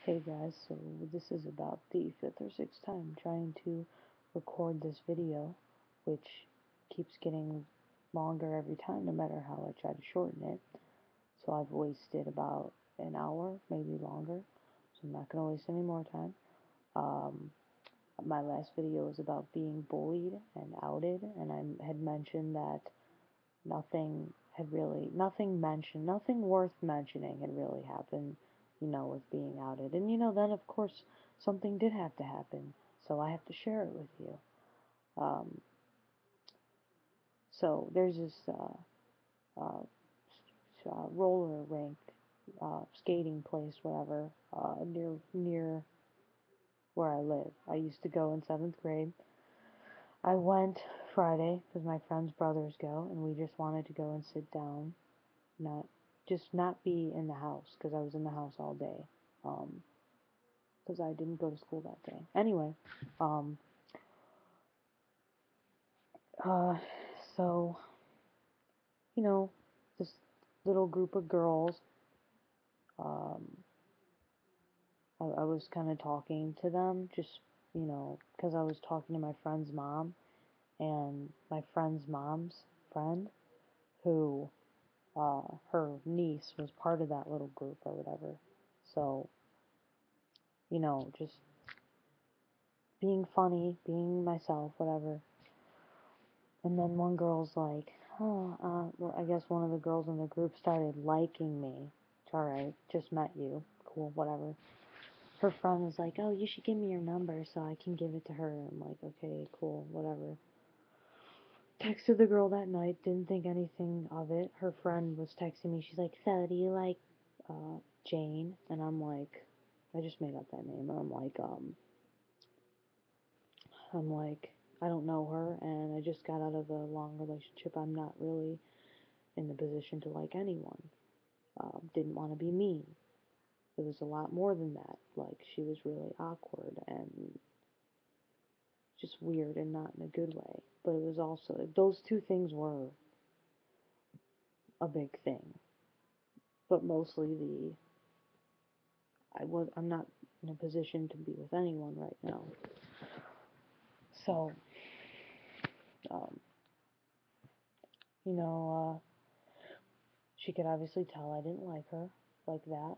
Hey guys, so this is about the fifth or sixth time trying to record this video, which keeps getting longer every time no matter how I try to shorten it. So I've wasted about an hour, maybe longer, so I'm not going to waste any more time. Um, my last video was about being bullied and outed, and I had mentioned that nothing worth mentioning had really happened, with being outed. And, then of course something did have to happen, so I have to share it with you. Um, so there's this uh, roller rink, skating place, whatever, near where I live. I used to go in seventh grade. I went Friday because my friend's brothers go, and we just wanted to go and sit down, not not be in the house because I was in the house all day. Because I didn't go to school that day. Anyway, um, uh, so this little group of girls. Um, I was kind of talking to them, just because I was talking to my friend's mom and my friend's mom's friend, who her niece was part of that little group or whatever. So just being funny, being myself, whatever. And then one girl's like, oh, well, I guess one of the girls in the group started liking me. It's alright, just met you. Cool, whatever. Her friend was like, oh, you should give me your number so I can give it to her. I'm like, okay, cool, whatever. Texted the girl that night, didn't think anything of it. Her friend was texting me, she's like, so do you like Jane? And I'm like, I just made up that name. I'm like, I don't know her, and I just got out of a long relationship. I'm not really in the position to like anyone. Didn't want to be mean. It was a lot more than that. Like, she was really awkward and just weird and not in a good way. But it was also, those two things were a big thing. But mostly I'm not in a position to be with anyone right now. So, um, you know, she could obviously tell I didn't like her like that.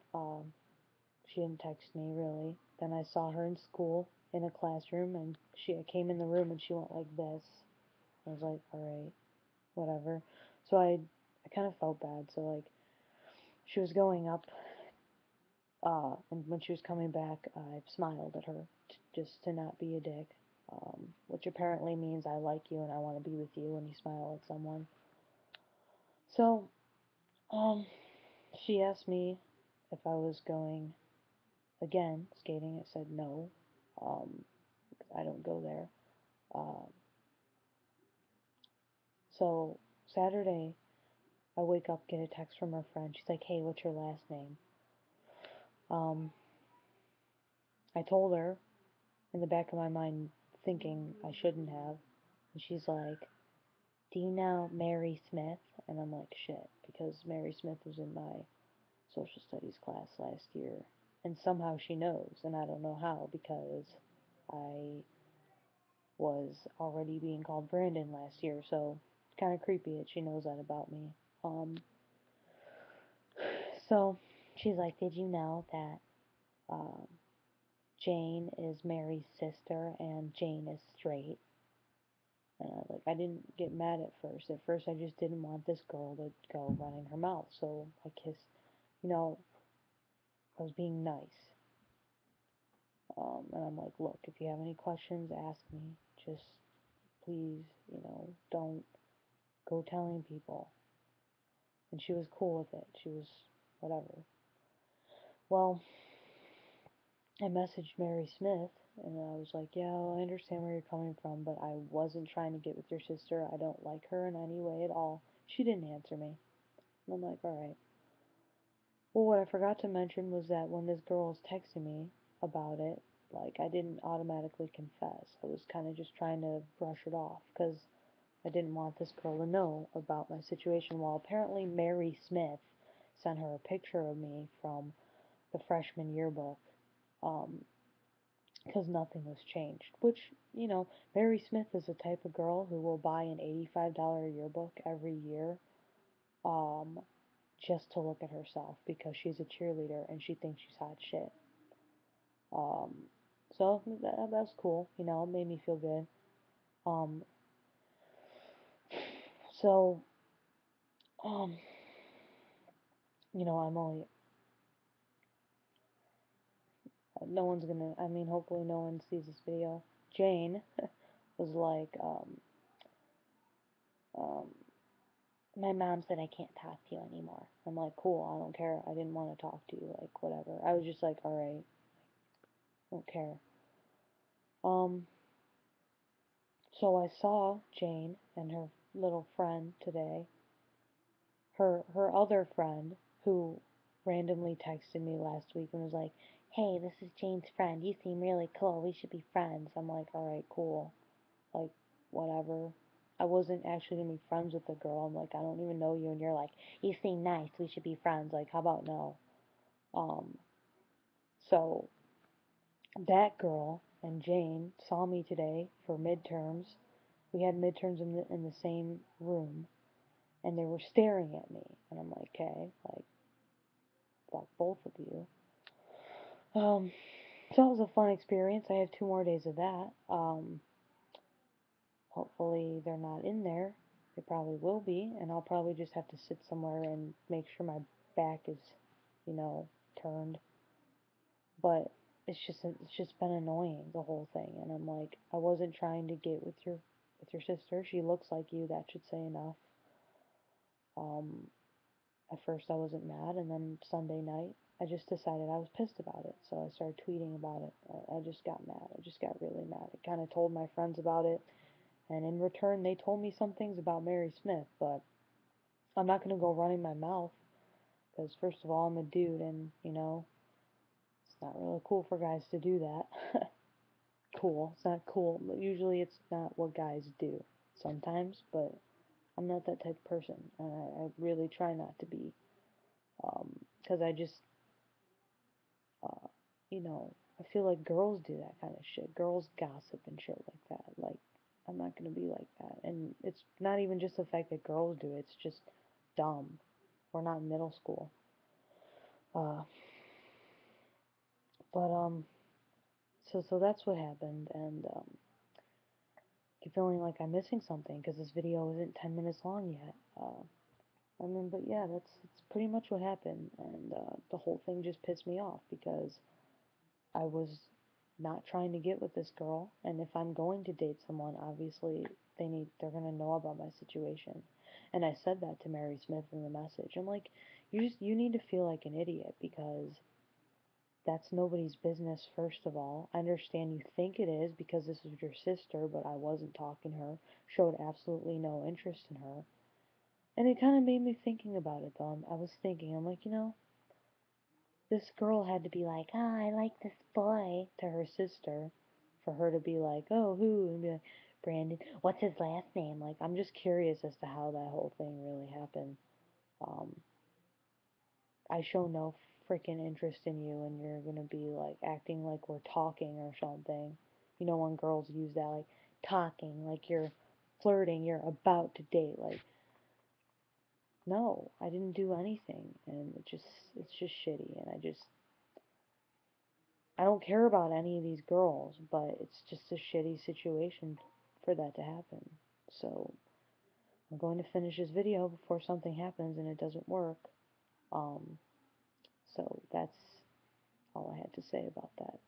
She didn't text me really. Then I saw her in school in a classroom, and she came in the room and she went like this. I was like, all right, whatever. So I kind of felt bad. So like, she was going up, and when she was coming back, I smiled at her just to not be a dick. Which apparently means I like you and I want to be with you when you smile at someone. So, um, she asked me if I was going again skating. I said no. Um, I don't go there. Um, so Saturday, I wake up, get a text from her friend. She's like, "Hey, what's your last name?" Um, I told her in the back of my mind, thinking I shouldn't have. And she's like, "Do you know Mary Smith?" And I'm like, "Shit," because Mary Smith was in my social studies class last year, and somehow she knows, and I don't know how because I was already being called Brandon last year, so it's kind of creepy that she knows that about me. Um, so she's like, "Did you know that um, Jane is Mary's sister and Jane is straight?" And I didn't get mad at first. At first, I just didn't want this girl to go running her mouth. So I kissed, you know, I was being nice. And I'm like, look, if you have any questions, ask me. Just please, don't go telling people. And she was cool with it. She was whatever. Well, I messaged Mary Smith and I was like, yeah, I understand where you're coming from, but I wasn't trying to get with your sister. I don't like her in any way at all. She didn't answer me. And I'm like, alright. Well, what I forgot to mention was that when this girl was texting me about it, like, I didn't automatically confess. I was kind of just trying to brush it off because I didn't want this girl to know about my situation. Well, apparently Mary Smith sent her a picture of me from the freshman yearbook, Um, because nothing was changed. Which, Mary Smith is the type of girl who will buy an $85 yearbook every year, um, just to look at herself because she's a cheerleader and she thinks she's hot shit. Um, so that's cool, it made me feel good. Um, so, um, I'm only, no one's gonna, hopefully no one sees this video. Jane was like, um, my mom said I can't talk to you anymore. I'm like, cool, I don't care. I didn't want to talk to you, like, whatever. I was just like, alright, don't care. Um, so I saw Jane and her little friend today. Her other friend, who randomly texted me last week and was like, hey, this is Jane's friend. You seem really cool. We should be friends. I'm like, alright, cool. Like, whatever. I wasn't actually gonna be friends with the girl. I'm like, I don't even know you, and you're like, you seem nice. We should be friends. Like, how about no? Um, so that girl and Jane saw me today for midterms. We had midterms in the same room, and they were staring at me, and I'm like, okay, like, fuck both of you. So that was a fun experience. I have 2 more days of that. Hopefully they're not in there. They probably will be, and I'll probably just have to sit somewhere and make sure my back is, turned. But it's just been annoying, the whole thing, and I'm like, I wasn't trying to get with your sister. She looks like you. That should say enough. Um, at first I wasn't mad, and then Sunday night I just decided I was pissed about it, so I started tweeting about it. I just got mad. I just got really mad. I kind of told my friends about it, and in return they told me some things about Mary Smith, but I'm not gonna go running my mouth because first of all I'm a dude, and it's not really cool for guys to do that. Cool. It's not cool. Usually it's not what guys do sometimes, but I'm not that type of person, and I really try not to be, because I just, uh, I feel like girls do that kind of shit. Girls gossip and shit like that. Like, I'm not gonna be like that. And it's not even just the fact that girls do it, it's just dumb. We're not in middle school. Uh, but that's what happened, and I keep feeling like I'm missing something because this video isn't 10 minutes long yet. But yeah, that's pretty much what happened, and the whole thing just pissed me off because I was not trying to get with this girl, and if I'm going to date someone, obviously they're gonna know about my situation. And I said that to Mary Smith in the message. I'm like, you need to feel like an idiot because that's nobody's business, first of all. I understand you think it is because this is your sister, but I wasn't talking to her, showed absolutely no interest in her. And it kind of made me thinking about it though. I was thinking, I'm like, this girl had to be like, oh, I like this boy to her sister for her to be like, oh, who? And be like, Brandon, what's his last name? Like, I'm just curious as to how that whole thing really happened. Um, I show no freaking interest in you, and you're gonna be like acting like we're talking or something. You know, when girls use that, like, talking, like you're flirting, you're about to date. Like, no, I didn't do anything, and it's just shitty, and I don't care about any of these girls, but it's just a shitty situation for that to happen. So I'm going to finish this video before something happens and it doesn't work. Um, so that's all I had to say about that.